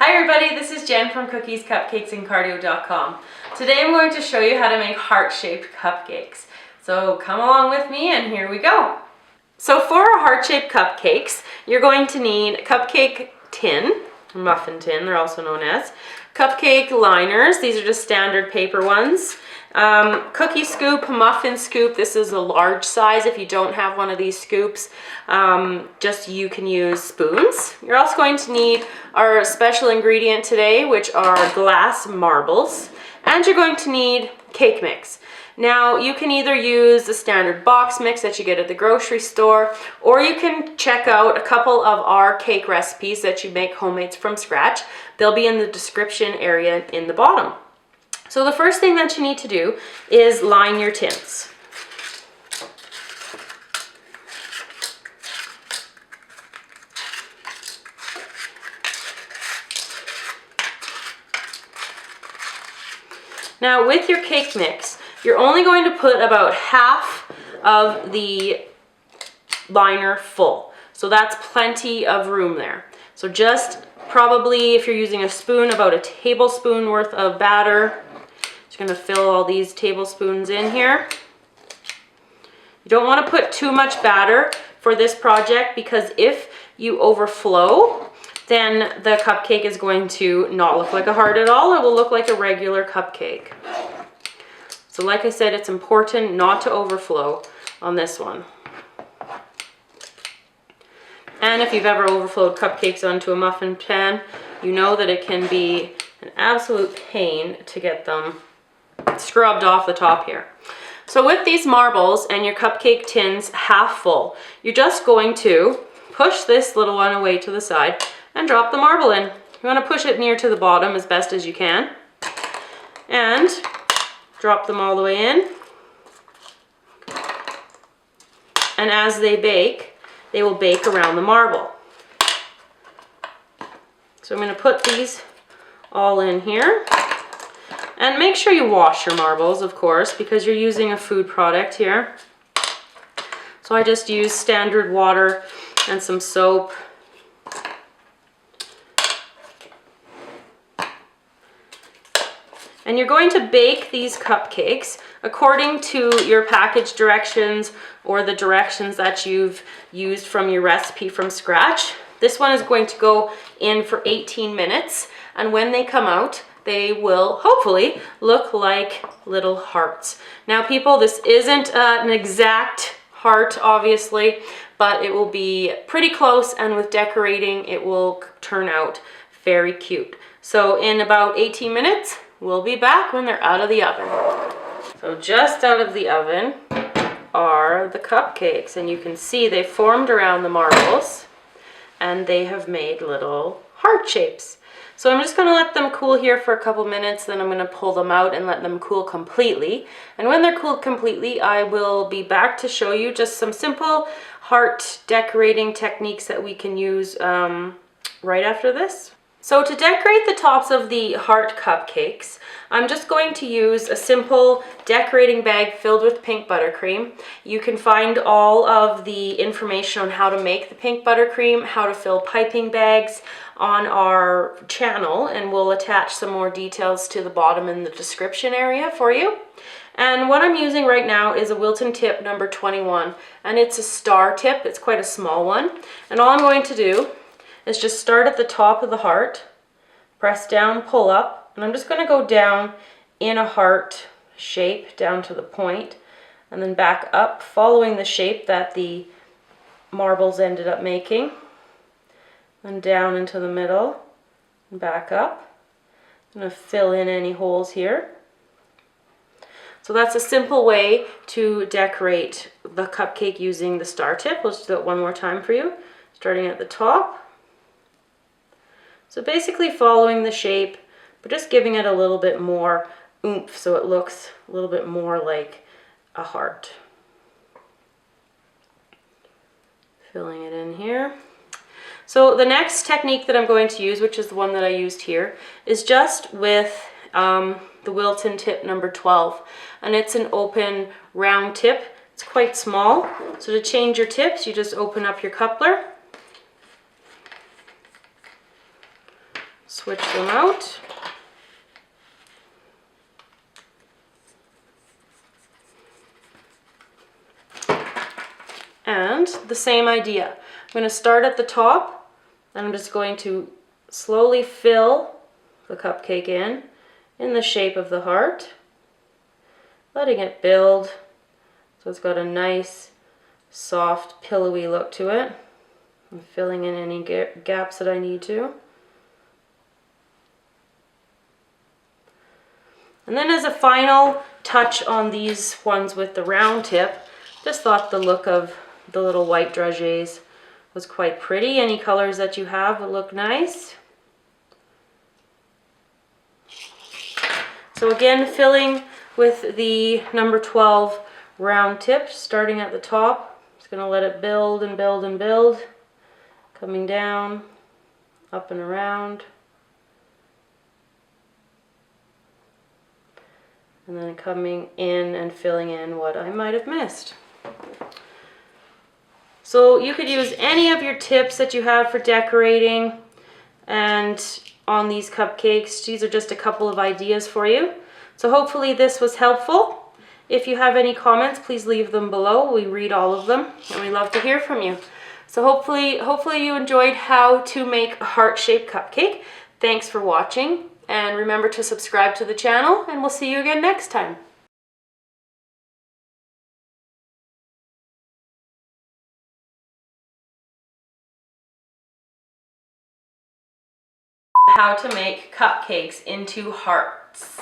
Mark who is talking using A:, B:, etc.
A: Hi everybody, this is Jen from Cookies, Cupcakes, and Cardio.com. Today I'm going to show you how to make heart-shaped cupcakes. So come along with me and here we go. So for our heart-shaped cupcakes, you're going to need a cupcake tin, muffin tin they're also known as, cupcake liners, these are just standard paper ones, cookie scoop, muffin scoop, this is a large size. If you don't have one of these scoops, just you can use spoons. You're also going to need our special ingredient today, which are glass marbles, and you're going to need cake mix. Now you can either use the standard box mix that you get at the grocery store, or you can check out a couple of our cake recipes that you make homemade from scratch. They'll be in the description area in the bottom. So the first thing that you need to do is line your tins. Now with your cake mix, you're only going to put about half of the liner full. So that's plenty of room there. So just probably, if you're using a spoon, about a tablespoon worth of batter. Just gonna fill all these tablespoons in here. You don't want to put too much batter for this project because if you overflow, then the cupcake is going to not look like a heart at all. It will look like a regular cupcake. So like I said, it's important not to overflow on this one. And if you've ever overflowed cupcakes onto a muffin pan, you know that it can be an absolute pain to get them scrubbed off the top here. So with these marbles and your cupcake tins half full, you're just going to push this little one away to the side and drop the marble in. You want to push it near to the bottom as best as you can. And drop them all the way in. And as they bake, they will bake around the marble. So I'm going to put these all in here. And make sure you wash your marbles, of course, because you're using a food product here. So I just use standard water and some soap. And you're going to bake these cupcakes according to your package directions or the directions that you've used from your recipe from scratch. This one is going to go in for 18 minutes, and when they come out, they will hopefully look like little hearts. Now people, this isn't an exact heart obviously, but it will be pretty close, and with decorating it will turn out very cute. So in about 18 minutes, we'll be back when they're out of the oven. So just out of the oven are the cupcakes, and you can see they formed around the marbles and they have made little heart shapes. So I'm just going to let them cool here for a couple minutes, then I'm going to pull them out and let them cool completely. And when they're cooled completely, I will be back to show you just some simple heart decorating techniques that we can use right after this. So to decorate the tops of the heart cupcakes, I'm just going to use a simple decorating bag filled with pink buttercream. You can find all of the information on how to make the pink buttercream, how to fill piping bags on our channel, and we'll attach some more details to the bottom in the description area for you. And what I'm using right now is a Wilton tip number 21, and it's a star tip. It's quite a small one. And all I'm going to do is just start at the top of the heart, press down, pull up, and I'm just going to go down in a heart shape down to the point, and then back up following the shape that the marbles ended up making, and down into the middle, and back up. I'm going to fill in any holes here. So that's a simple way to decorate the cupcake using the star tip. Let's do that one more time for you, starting at the top. So basically following the shape, but just giving it a little bit more oomph so it looks a little bit more like a heart. Filling it in here. So the next technique that I'm going to use, which is the one that I used here, is just with the Wilton tip number 12. And it's an open round tip. It's quite small. So to change your tips, you just open up your coupler switch them out. And the same idea. I'm going to start at the top, and I'm just going to slowly fill the cupcake in the shape of the heart, letting it build so it's got a nice, soft, pillowy look to it. I'm filling in any gaps that I need to. And then as a final touch on these ones with the round tip, just thought the look of the little white dragées was quite pretty. Any colors that you have would look nice. So again, filling with the number 12 round tip, starting at the top. Just going to let it build and build and build, coming down, up and around. And then coming in and filling in what I might have missed. So you could use any of your tips that you have for decorating and on these cupcakes. These are just a couple of ideas for you. So hopefully this was helpful. If you have any comments, please leave them below. We read all of them and we love to hear from you. So hopefully you enjoyed how to make a heart-shaped cupcake. Thanks for watching, and remember to subscribe to the channel, and we'll see you again next time. How to make cupcakes into hearts.